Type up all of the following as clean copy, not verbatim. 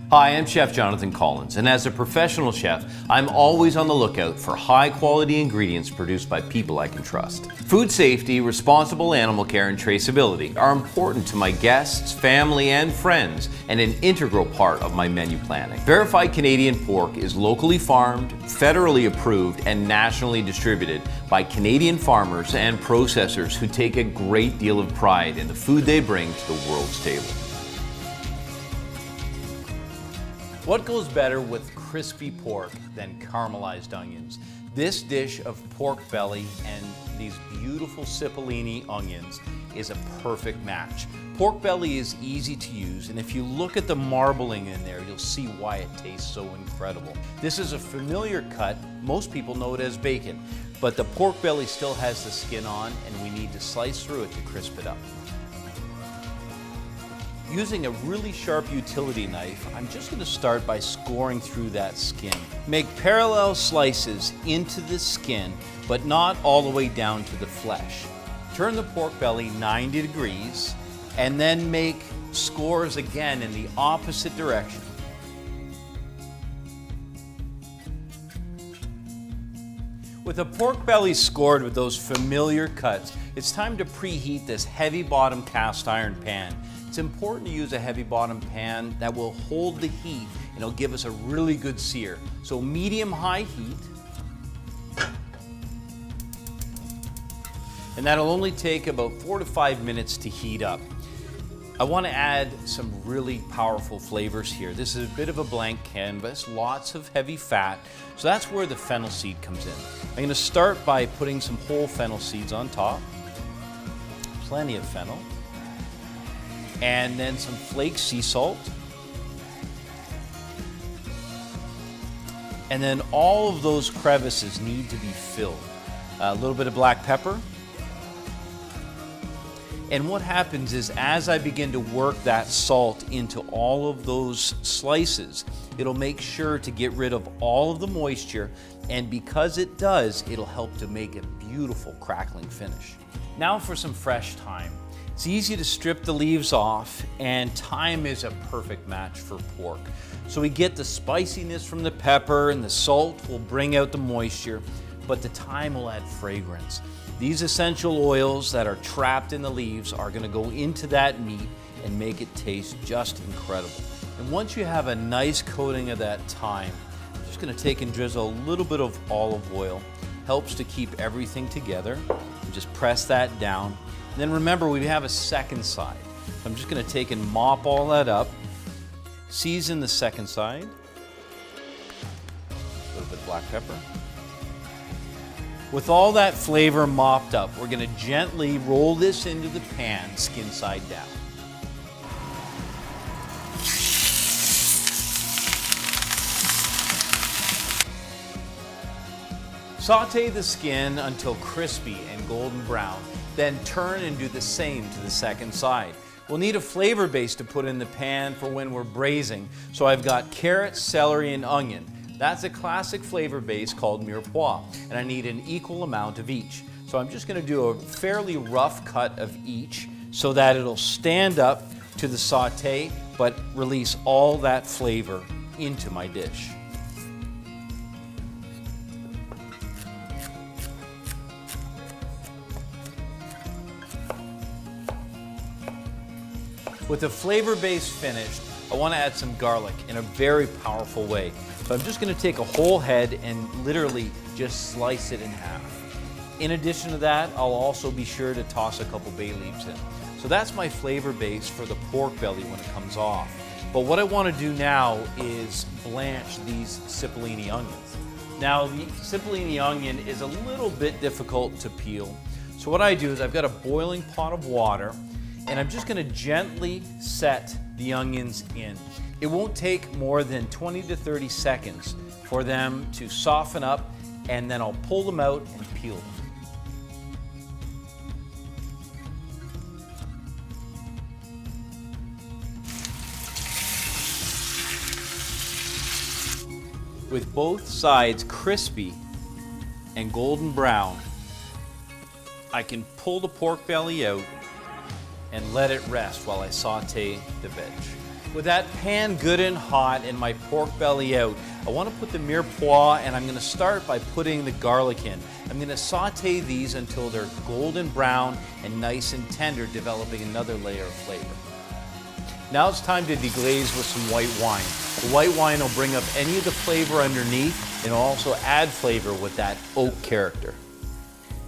Hi, I'm Chef Jonathan Collins, and as a professional chef, I'm always on the lookout for high-quality ingredients produced by people I can trust. Food safety, responsible animal care, and traceability are important to my guests, family, and friends, and an integral part of my menu planning. Verified Canadian pork is locally farmed, federally approved, and nationally distributed by Canadian farmers and processors who take a great deal of pride in the food they bring to the world's table. What goes better with crispy pork than caramelized onions? This dish of pork belly and these beautiful cipollini onions is a perfect match. Pork belly is easy to use, and if you look at the marbling in there, you'll see why it tastes so incredible. This is a familiar cut. Most people know it as bacon, but the pork belly still has the skin on, and we need to slice through it to crisp it up. Using a really sharp utility knife, I'm just going to start by scoring through that skin. Make parallel slices into the skin, but not all the way down to the flesh. Turn the pork belly 90 degrees, and then make scores again in the opposite direction. With the pork belly scored with those familiar cuts, it's time to preheat this heavy bottom cast iron pan. It's important to use a heavy bottom pan that will hold the heat and it'll give us a really good sear. So medium-high heat. And that'll only take about 4 to 5 minutes to heat up. I want to add some really powerful flavors here. This is a bit of a blank canvas, lots of heavy fat, so that's where the fennel seed comes in. I'm going to start by putting some whole fennel seeds on top, plenty of fennel, and then some flaked sea salt, and then all of those crevices need to be filled. A little bit of black pepper. And what happens is as I begin to work that salt into all of those slices, it'll make sure to get rid of all of the moisture, and because it does, it'll help to make a beautiful crackling finish. Now for some fresh thyme. It's easy to strip the leaves off, and thyme is a perfect match for pork. So we get the spiciness from the pepper, and the salt will bring out the moisture, but the thyme will add fragrance. These essential oils that are trapped in the leaves are going to go into that meat and make it taste just incredible. And once you have a nice coating of that thyme, I'm just going to take and drizzle a little bit of olive oil. Helps to keep everything together. And just press that down. And then remember, we have a second side. So I'm just going to take and mop all that up. Season the second side. A little bit of black pepper. With all that flavor mopped up, we're going to gently roll this into the pan, skin side down. Saute the skin until crispy and golden brown, then turn and do the same to the second side. We'll need a flavor base to put in the pan for when we're braising, so I've got carrot, celery, and onion. That's a classic flavor base called mirepoix, and I need an equal amount of each. So I'm just going to do a fairly rough cut of each so that it'll stand up to the sauté, but release all that flavor into my dish. With the flavor base finished, I want to add some garlic in a very powerful way. So I'm just going to take a whole head and literally just slice it in half. In addition to that, I'll also be sure to toss a couple bay leaves in. So that's my flavor base for the pork belly when it comes off. But what I want to do now is blanch these cipollini onions. Now the cipollini onion is a little bit difficult to peel. So what I do is I've got a boiling pot of water, and I'm just going to gently set the onions in. It won't take more than 20 to 30 seconds for them to soften up, and then I'll pull them out and peel them. With both sides crispy and golden brown, I can pull the pork belly out and let it rest while I saute the veg. With that pan good and hot and my pork belly out, I want to put the mirepoix, and I'm going to start by putting the garlic in. I'm going to saute these until they're golden brown and nice and tender, developing another layer of flavor. Now it's time to deglaze with some white wine. The white wine will bring up any of the flavor underneath and also add flavor with that oak character.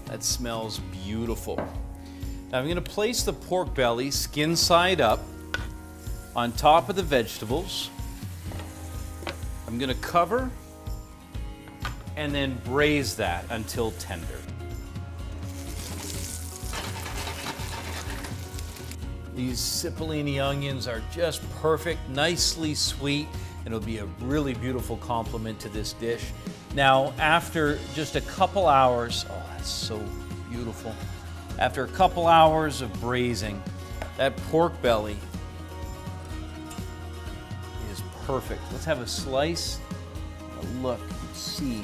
That smells beautiful. Now I'm going to place the pork belly skin side up on top of the vegetables. I'm going to cover and then braise that until tender. These cipollini onions are just perfect, nicely sweet, and it'll be a really beautiful complement to this dish. Now, after just a couple hours, oh, that's so beautiful. After a couple hours of braising, that pork belly is perfect. Let's have a slice, a look, see.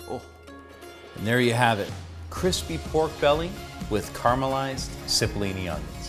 Oh, and there you have it. Crispy pork belly with caramelized cipollini onions.